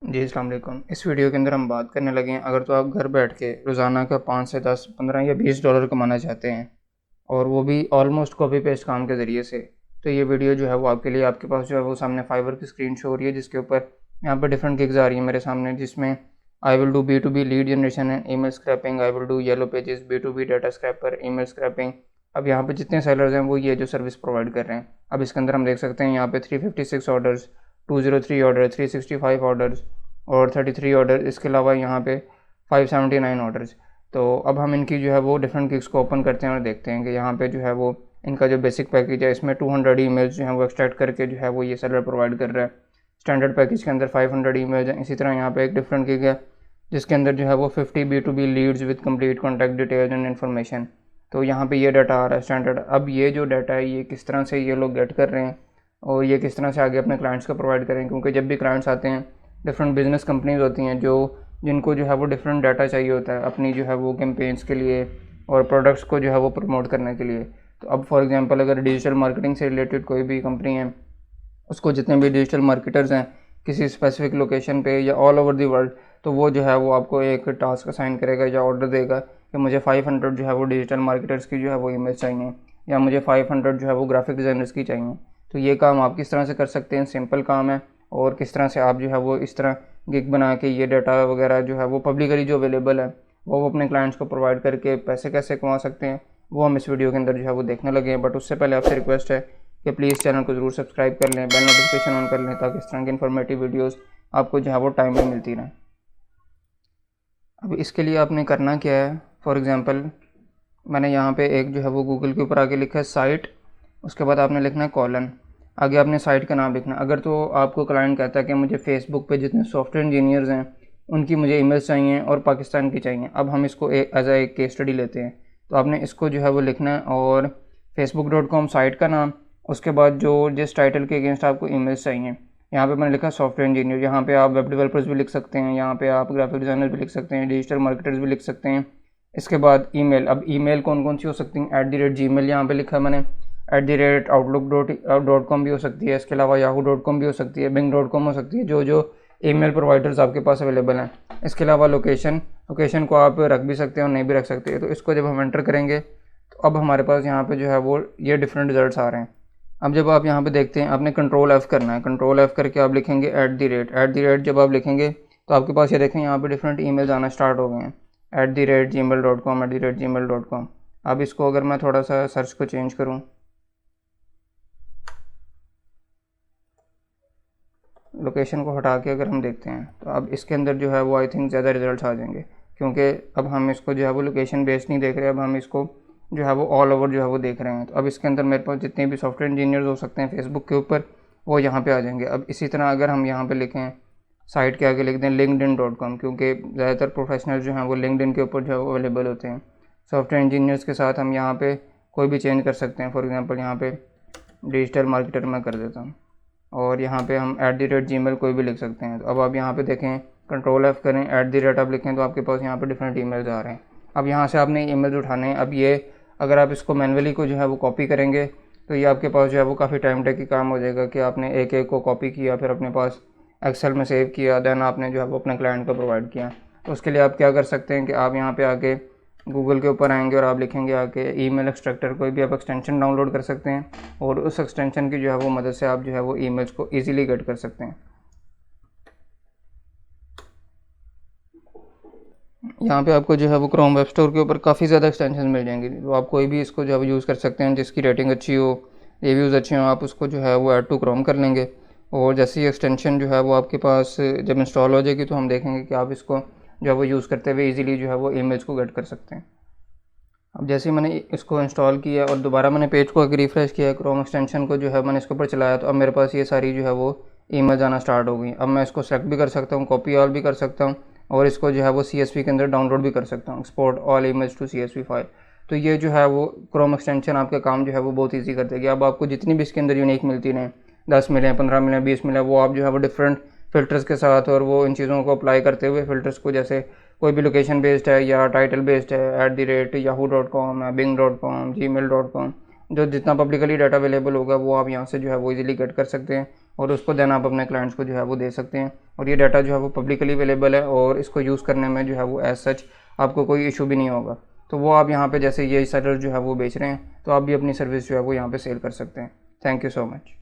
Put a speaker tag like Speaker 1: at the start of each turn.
Speaker 1: जी, अस्सलाम वालेकुम। इस वीडियो के अंदर हम बात करने लगे हैं, अगर तो आप घर बैठ के रोज़ाना का 5 से 10, 15 या $20 कमाना चाहते हैं और वो भी ऑलमोस्ट कॉपी पेस्ट काम के ज़रिए से, तो ये वीडियो जो है वो आपके लिए। आपके पास जो है वो सामने फाइवर की स्क्रीन शो हो रही है, जिसके ऊपर यहाँ पे डिफरेंट गिग्स आ रही है मेरे सामने, जिसमें I will do B2B lead generation and email scraping, I will do yellow pages, B2B data scraper, email scraping. अब यहाँ पे जितने सेलर्स हैं वो ये जो सर्विस प्रोवाइड कर रहे हैं। अब इसके अंदर हम देख सकते हैं यहाँ पे 356 ऑर्डर्स, 203 ऑर्डर, 365 ऑर्डर्स और 33 ऑर्डर। इसके अलावा यहाँ पे 579 ऑर्डर्स। तो अब हम इनकी जो है वो डिफरेंट गिग्स को ओपन करते हैं और देखते हैं कि यहाँ पे जो है वो इनका जो बेसिक पैकेज है, इसमें 200 ईमेल्स जो हैं वो एक्सट्रैक्ट करके जो है वो ये सर्वर प्रोवाइड कर रहा है। स्टैंडर्ड पैकेज के अंदर 500 ईमेल्स हैं। इसी तरह यहाँ पे एक डिफरेंट गिग है जिसके अंदर जो है वो 50 B2B leads with complete contact details and information. तो यहाँ पे ये डाटा आ रहा है स्टैंडर्ड। अब ये जो डाटा है ये किस तरह से ये लोग गेट कर रहे हैं और ये किस तरह से आगे अपने क्लाइंट्स को प्रोवाइड करें, क्योंकि जब भी क्लाइंट्स आते हैं, डिफरेंट बिजनेस कंपनीज होती हैं जिनको जो है वो डिफरेंट डाटा चाहिए होता है अपनी जो है वो कैंपेन्स के लिए और प्रोडक्ट्स को जो है वो प्रमोट करने के लिए। तो अब फॉर एग्जांपल अगर डिजिटल मार्केटिंग से रिलेटेड कोई भी कंपनी है, उसको जितने भी डिजिटल मार्केटर्स हैं किसी स्पेसिफिक लोकेशन पे या ऑल ओवर दी वर्ल्ड, तो वो जो है वो आपको एक टास्क असाइन करेगा या ऑर्डर देगा कि मुझे 500 जो है वो डिजिटल मार्केटर्स की जो है वो ईमेल चाहिए या मुझे 500 जो है वो ग्राफिक डिज़ाइनर्स की चाहिए। तो ये काम आप किस तरह से कर सकते हैं, सिंपल काम है। और किस तरह से आप जो है वो इस तरह गिग बना के ये डाटा वगैरह जो है वो पब्लिकली जो अवेलेबल है वो अपने क्लाइंट्स को प्रोवाइड करके पैसे कैसे कमा सकते हैं, वो हम इस वीडियो के अंदर जो है वो देखने लगे हैं। बट उससे पहले आपसे रिक्वेस्ट है कि प्लीज़ चैनल को ज़रूर सब्सक्राइब कर लें, बेल नोटिफिकेशन ऑन कर लें, ताकि इस तरह की इन्फॉर्मेटिव वीडियोस आपको जो है वो टाइम में मिलती रहें। अब इसके लिए आपने करना क्या है, फॉर एग्ज़ाम्पल मैंने यहाँ पे एक जो है वो गूगल के ऊपर आगे लिखा है साइट, उसके बाद आपने लिखना है कॉलन, आगे आपने साइट का नाम लिखना है। अगर तो आपको क्लाइंट कहता है कि मुझे फेसबुक पे जितने सॉफ्टवेयर इंजीनियर्स हैं उनकी मुझे ईमेल्स चाहिए और पाकिस्तान की चाहिए। अब हम इसको एज ए केस स्टडी लेते हैं, तो आपने इसको जो है वो लिखना है और facebook.com साइट का नाम, उसके बाद जो जिस टाइटल के अगेंस्ट आपको ईमेल्स चाहिए, यहाँ पे मैंने लिखा सॉफ्टवेयर इंजीनियर। यहाँ पे आप वेब डेवलपर्स भी लिख सकते हैं, यहाँ पे आप ग्राफिक डिज़ाइनर भी लिख सकते हैं, डिजिटल मार्केटर्स भी लिख सकते हैं। इसके बाद ईमेल, अब ईमेल कौन कौन सी हो सकती हैं, @gmail यहाँ पे लिखा है मैंने, @outlook.com भी हो सकती है, इसके अलावा yahoo.com भी हो सकती है, bing.com हो सकती है, जो ईमेल प्रोवाइडर्स आपके पास अवेलेबल हैं। इसके अलावा लोकेशन को आप रख भी सकते हैं और नहीं भी रख सकते हैं। तो इसको जब हम एंटर करेंगे तो अब हमारे पास यहाँ पे जो है वो ये डिफरेंट रिजल्ट्स आ रहे हैं। अब जब आप यहाँ पे देखते हैं, आपने कंट्रोल F करना है, कंट्रोल F करके आप लिखेंगे @ जब आप लिखेंगे तो आपके पास ये देखें यहाँ पे डिफरेंट ईमेल्स आना स्टार्ट हो गए हैं, @gmail.com, @gmail.com। अब इसको अगर मैं थोड़ा सा सर्च को चेंज करूँ, लोकेशन को हटा के अगर हम देखते हैं, तो अब इसके अंदर जो है वो आई थिंक ज़्यादा रिजल्ट्स आ जाएंगे, क्योंकि अब हम इसको जो है वो लोकेशन बेस्ड नहीं देख रहे, अब हम इसको जो है वो ऑल ओवर जो है वो देख रहे हैं। तो अब इसके अंदर मेरे पास जितने भी सॉफ्टवेयर इंजीनियर्स हो सकते हैं फेसबुक के ऊपर, वो यहाँ पे आ जाएंगे। अब इसी तरह अगर हम यहाँ पे लिखें साइट के आगे लिख दें linkedin.com, क्योंकि ज़्यादातर प्रोफेशनल जो हैं वो लिंक्डइन के ऊपर जो है वो अवेलेबल होते हैं। सॉफ्टवेयर इंजीनियर्स के साथ हम यहाँ पे कोई भी चेंज कर सकते हैं, फॉर एग्जांपल यहाँ पे डिजिटल मार्केटर मैं कर देता हूँ और यहाँ पे हम @gmail कोई भी लिख सकते हैं। तो अब आप यहाँ पे देखें, कंट्रोल F करें, आप लिखें, तो आपके पास यहाँ पे डिफरेंट ईमेल्स आ रहे हैं। अब यहाँ से आपने ईमेल्स उठाने हैं। अब ये अगर आप इसको मैनुअली को जो है वो कॉपी करेंगे तो ये आपके पास जो है वो काफ़ी टाइम टेकी काम हो जाएगा कि आपने एक एक को कॉपी किया, फिर अपने पास एक्सेल में सेव किया, देन आपने जो है वो अपने क्लाइंट को प्रोवाइड किया। तो उसके लिए आप क्या कर सकते हैं कि आप यहाँ पे आके गूगल के ऊपर आएंगे और आप लिखेंगे आके ईमेल एक्सट्रैक्टर, कोई भी आप एक्सटेंशन डाउनलोड कर सकते हैं और उस एक्सटेंशन की जो है वो मदद से आप जो है वो ईमेल्स को ईजिली गेट कर सकते हैं। यहाँ पे आपको जो है वो क्रोम वेब स्टोर के ऊपर काफ़ी ज़्यादा एक्सटेंशन मिल जाएंगे, तो आप कोई भी इसको जो है वो यूज़ कर सकते हैं जिसकी रेटिंग अच्छी हो, रिव्यूज़ अच्छे हों, आप उसको जो है वो ऐड टू क्रोम कर लेंगे। और जैसे ही एक्सटेंशन जो है वो आपके पास जब इंस्टॉल हो जाएगी तो हम देखेंगे कि आप इसको जो है वो यूज़ करते हुए ईजिली जो है वो ईमेल्स को गेट कर सकते हैं। अब जैसे ही मैंने इसको इंस्टॉल किया और दोबारा मैंने पेज को रिफ़्रेश किया, क्रोम एक्सटेंशन को जो है मैंने इसके ऊपर चलाया, तो अब मेरे पास ये सारी जो है वो ईमेल्स आना स्टार्ट हो गई। अब मैं इसको सेलेक्ट भी कर सकता हूँ, कॉपी ऑल भी कर सकता हूँ और इसको जो है वो CSV के अंदर डाउनलोड भी कर सकता हूँ, export all image to CSV file. तो ये जो है वो क्रोम एक्सटेंशन आपका काम जो है वो बहुत ईजी कर देगी। अब आपको जितनी भी इसके अंदर यूनिक मिलती हैं, 10 मिले, 15 मिले, 20 मिले, वो आप जो है वो डिफरेंट फ़िल्टर्स के साथ और वो इन चीज़ों को अप्लाई करते हुए फ़िल्टर्स को, जैसे कोई भी लोकेशन बेस्ड है या टाइटल बेस्ड है, @yahoo.com या bing.com, gmail.com, जो जितना पब्लिकली डाटा अवेलेबल होगा वो आप यहाँ से जो है वो इजीली गेट कर सकते हैं और उसको देन आप अपने क्लाइंट्स को जो है वो दे सकते हैं। और ये डाटा जो है वो पब्लिकली अवेलेबल है और इसको यूज़ करने में जो है वो एज सच आपको कोई इशू भी नहीं होगा। तो वो आप यहाँ पे जैसे ये सेलर जो है वो बेच रहे हैं, तो आप भी अपनी सर्विस जो है वो यहाँ पे सेल कर सकते हैं। Thank you so much.